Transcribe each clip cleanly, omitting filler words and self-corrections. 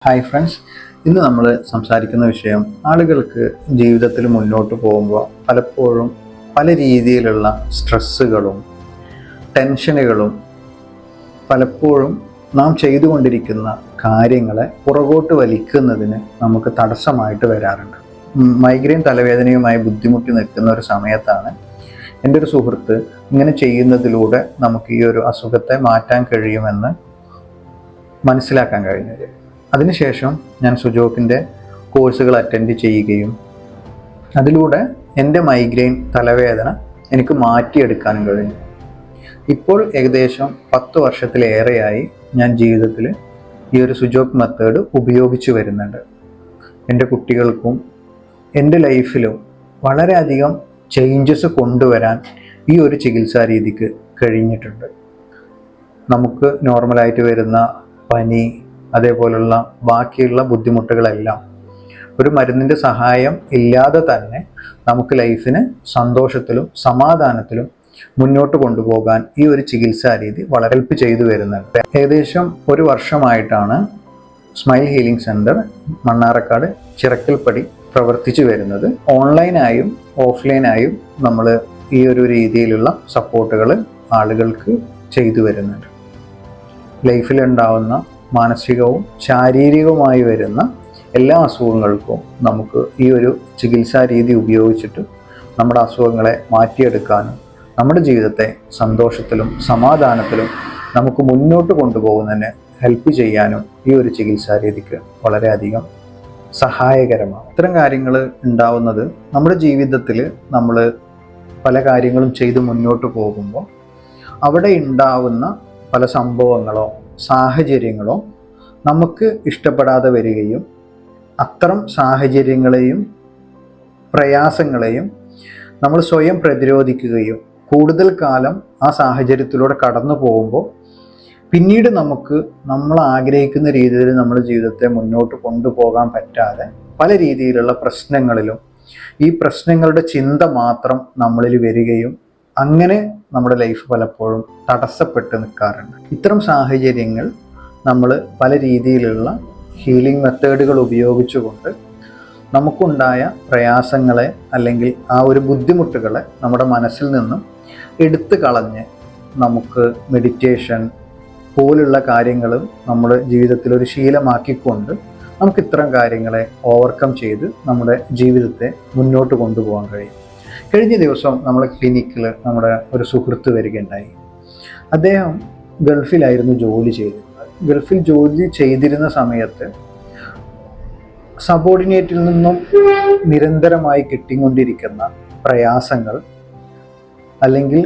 Hi friends, ഇന്ന് നമ്മൾ സംസാരിക്കുന്ന വിഷയം ആളുകൾക്ക് ജീവിതത്തിൽ മുന്നോട്ട് പോകുമ്പോൾ പലപ്പോഴും പല രീതിയിലുള്ള സ്ട്രെസ്സുകളും ടെൻഷനുകളും പലപ്പോഴും നാം ചെയ്തുകൊണ്ടിരിക്കുന്ന കാര്യങ്ങളെ പുറകോട്ട് വലിക്കുന്നതിന് നമുക്ക് തടസ്സമായിട്ട് വരാറുണ്ട്. മൈഗ്രെയിൻ തലവേദനയുമായി ബുദ്ധിമുട്ടി നിൽക്കുന്ന ഒരു സമയത്താണ് എൻ്റെ ഒരു സുഹൃത്ത് ഇങ്ങനെ ചെയ്യുന്നതിലൂടെ നമുക്ക് ഈ ഒരു അസുഖത്തെ മാറ്റാൻ കഴിയുമെന്ന് മനസ്സിലാക്കാൻ കഴിഞ്ഞത്. അതിനുശേഷം ഞാൻ സുജോക്കിൻ്റെ കോഴ്സുകൾ അറ്റൻഡ് ചെയ്യുകയും അതിലൂടെ എൻ്റെ മൈഗ്രെയിൻ തലവേദന എനിക്ക് മാറ്റിയെടുക്കാനും കഴിഞ്ഞു. ഇപ്പോൾ ഏകദേശം 10 വർഷത്തിലേറെയായി ഞാൻ ജീവിതത്തിൽ ഈ ഒരു സുജോക്ക് മെത്തേഡ് ഉപയോഗിച്ചു വരുന്നുണ്ട്. എൻ്റെ കുട്ടികൾക്കും എൻ്റെ ലൈഫിലും വളരെയധികം ചേഞ്ചസ് കൊണ്ടുവരാൻ ഈ ഒരു ചികിത്സാ രീതിക്ക് കഴിഞ്ഞിട്ടുണ്ട്. നമുക്ക് നോർമലായിട്ട് വരുന്ന പനി, അതേപോലുള്ള ബാക്കിയുള്ള ബുദ്ധിമുട്ടുകളെല്ലാം ഒരു മരുന്നിൻ്റെ സഹായം ഇല്ലാതെ തന്നെ നമുക്ക് ലൈഫിന് സന്തോഷത്തിലും സമാധാനത്തിലും മുന്നോട്ട് കൊണ്ടുപോകാൻ ഈ ഒരു ചികിത്സാ രീതി വളരെ ഹെൽപ്പ് ചെയ്തു വരുന്നുണ്ട്. ഏകദേശം 1 വർഷമായിട്ടാണ് smile healing centre Mannarkkad Chirakkalpadi പ്രവർത്തിച്ചു വരുന്നത്. ഓൺലൈനായും ഓഫ്ലൈനായും നമ്മൾ ഈ ഒരു രീതിയിലുള്ള സപ്പോർട്ടുകൾ ആളുകൾക്ക് ചെയ്തു വരുന്നുണ്ട്. ലൈഫിലുണ്ടാവുന്ന മാനസികവും ശാരീരികവുമായി വരുന്ന എല്ലാ അസുഖങ്ങൾക്കും നമുക്ക് ഈ ഒരു ചികിത്സാ രീതി ഉപയോഗിച്ചിട്ട് നമ്മുടെ അസുഖങ്ങളെ മാറ്റിയെടുക്കാനും നമ്മുടെ ജീവിതത്തെ സന്തോഷത്തിലും സമാധാനത്തിലും നമുക്ക് മുന്നോട്ട് കൊണ്ടുപോകുന്നതിന് ഹെൽപ്പ് ചെയ്യാനും ഈ ഒരു ചികിത്സാ രീതിക്ക് വളരെയധികം സഹായകരമാണ്. ഇത്തരം കാര്യങ്ങൾ ഉണ്ടാവുന്നത് നമ്മുടെ ജീവിതത്തിൽ നമ്മൾ പല കാര്യങ്ങളും ചെയ്ത് മുന്നോട്ട് പോകുമ്പോൾ അവിടെ ഉണ്ടാവുന്ന പല സംഭവങ്ങളോ സാഹചര്യങ്ങളോ നമുക്ക് ഇഷ്ടപ്പെടാതെ വരികയും അത്തരം സാഹചര്യങ്ങളെയും പ്രയാസങ്ങളെയും നമ്മൾ സ്വയം പ്രതിരോധിക്കുകയും കൂടുതൽ കാലം ആ സാഹചര്യത്തിലൂടെ കടന്നു പോകുമ്പോൾ പിന്നീട് നമ്മൾ ആഗ്രഹിക്കുന്ന രീതിയിൽ നമ്മുടെ ജീവിതത്തെ മുന്നോട്ട് കൊണ്ടുപോകാൻ പറ്റാതെ പല രീതിയിലുള്ള പ്രശ്നങ്ങളിലും ഈ പ്രശ്നങ്ങളുടെ ചിന്ത മാത്രം നമ്മളിൽ വരികയും അങ്ങനെ നമ്മുടെ ലൈഫ് പലപ്പോഴും തടസ്സപ്പെട്ട് നിൽക്കാറുണ്ട്. ഇത്തരം സാഹചര്യങ്ങൾ നമ്മൾ പല രീതിയിലുള്ള ഹീലിംഗ് മെത്തേഡുകൾ ഉപയോഗിച്ചുകൊണ്ട് നമുക്കുണ്ടായ പ്രയാസങ്ങളെ അല്ലെങ്കിൽ ആ ഒരു ബുദ്ധിമുട്ടുകളെ നമ്മുടെ മനസ്സിൽ നിന്നും എടുത്തു കളഞ്ഞ് നമുക്ക് മെഡിറ്റേഷൻ പോലുള്ള കാര്യങ്ങളും നമ്മുടെ ജീവിതത്തിൽ ഒരു ശീലമാക്കിക്കൊണ്ട് നമുക്ക് ഇത്തരം കാര്യങ്ങളെ ഓവർകം ചെയ്ത് നമ്മുടെ ജീവിതത്തെ മുന്നോട്ട് കൊണ്ടുപോകാൻ കഴിയും. കഴിഞ്ഞ ദിവസം നമ്മളെ ക്ലിനിക്കിൽ നമ്മുടെ ഒരു സുഹൃത്ത് വരികയുണ്ടായി. അദ്ദേഹം ഗൾഫിലായിരുന്നു ജോലി ചെയ്തിരുന്നത്. ഗൾഫിൽ ജോലി ചെയ്തിരുന്ന സമയത്ത് സബോർഡിനേറ്റിൽ നിന്നും നിരന്തരമായി കിട്ടിക്കൊണ്ടിരിക്കുന്ന പ്രയാസങ്ങൾ, അല്ലെങ്കിൽ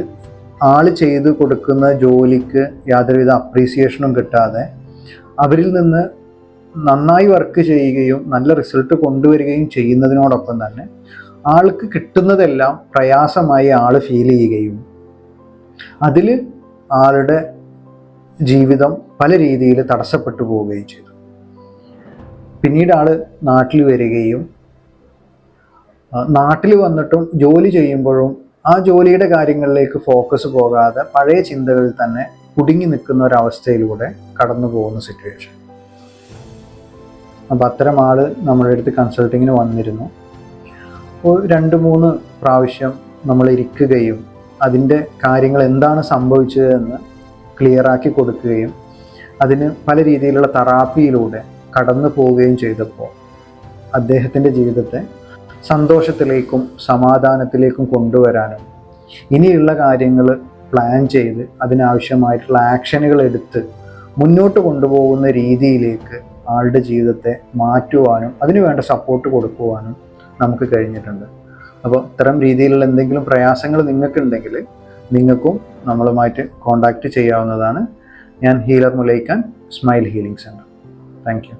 ആൾ ചെയ്തു കൊടുക്കുന്ന ജോലിക്ക് യാതൊരുവിധ അപ്രീസിയേഷനും കിട്ടാതെ അവരിൽ നിന്ന് നന്നായി വർക്ക് ചെയ്യുകയും നല്ല റിസൾട്ട് കൊണ്ടുവരികയും ചെയ്യുന്നതിനോടൊപ്പം തന്നെ ആൾക്ക് കിട്ടുന്നതെല്ലാം പ്രയാസമായി ആൾ ഫീൽ ചെയ്യുകയും അതിൽ ആളുടെ ജീവിതം പല രീതിയിൽ തടസ്സപ്പെട്ടു പോവുകയും ചെയ്തു. പിന്നീട് ആൾ നാട്ടിൽ വരികയും നാട്ടിൽ വന്നിട്ടും ജോലി ചെയ്യുമ്പോഴും ആ ജോലിയുടെ കാര്യങ്ങളിലേക്ക് ഫോക്കസ് പോകാതെ പഴയ ചിന്തകളിൽ തന്നെ കുടുങ്ങി നിൽക്കുന്ന ഒരവസ്ഥയിലൂടെ കടന്നു പോകുന്ന സിറ്റുവേഷൻ. അപ്പം അത്തരം ആൾ നമ്മുടെ അടുത്ത് കൺസൾട്ടിങ്ങിന് വന്നിരുന്നു. 2-3 പ്രാവശ്യം നമ്മൾ ഇരിക്കുകയും അതിൻ്റെ കാര്യങ്ങൾ എന്താണ് സംഭവിച്ചതെന്ന് ക്ലിയറാക്കി കൊടുക്കുകയും അതിന് പല രീതിയിലുള്ള തെറാപ്പിയിലൂടെ കടന്നു പോവുകയും ചെയ്തപ്പോൾ അദ്ദേഹത്തിൻ്റെ ജീവിതത്തെ സന്തോഷത്തിലേക്കും സമാധാനത്തിലേക്കും കൊണ്ടുവരാനും ഇനിയുള്ള കാര്യങ്ങൾ പ്ലാൻ ചെയ്ത് അതിനാവശ്യമായിട്ടുള്ള ആക്ഷനുകൾ എടുത്ത് മുന്നോട്ട് കൊണ്ടുപോകുന്ന രീതിയിലേക്ക് ആളുടെ ജീവിതത്തെ മാറ്റുവാനും അതിനു വേണ്ട സപ്പോർട്ട് കൊടുക്കുവാനും നമുക്ക് കഴിഞ്ഞിട്ടുണ്ട്. അപ്പോൾ ഇത്തരം രീതിയിലുള്ള എന്തെങ്കിലും പ്രയാസങ്ങൾ നിങ്ങൾക്കുണ്ടെങ്കിൽ നിങ്ങൾക്കും നമ്മളുമായിട്ട് കോൺടാക്റ്റ് ചെയ്യാവുന്നതാണ്. ഞാൻ healer Mulaikkan, smile healing centre. Thank U.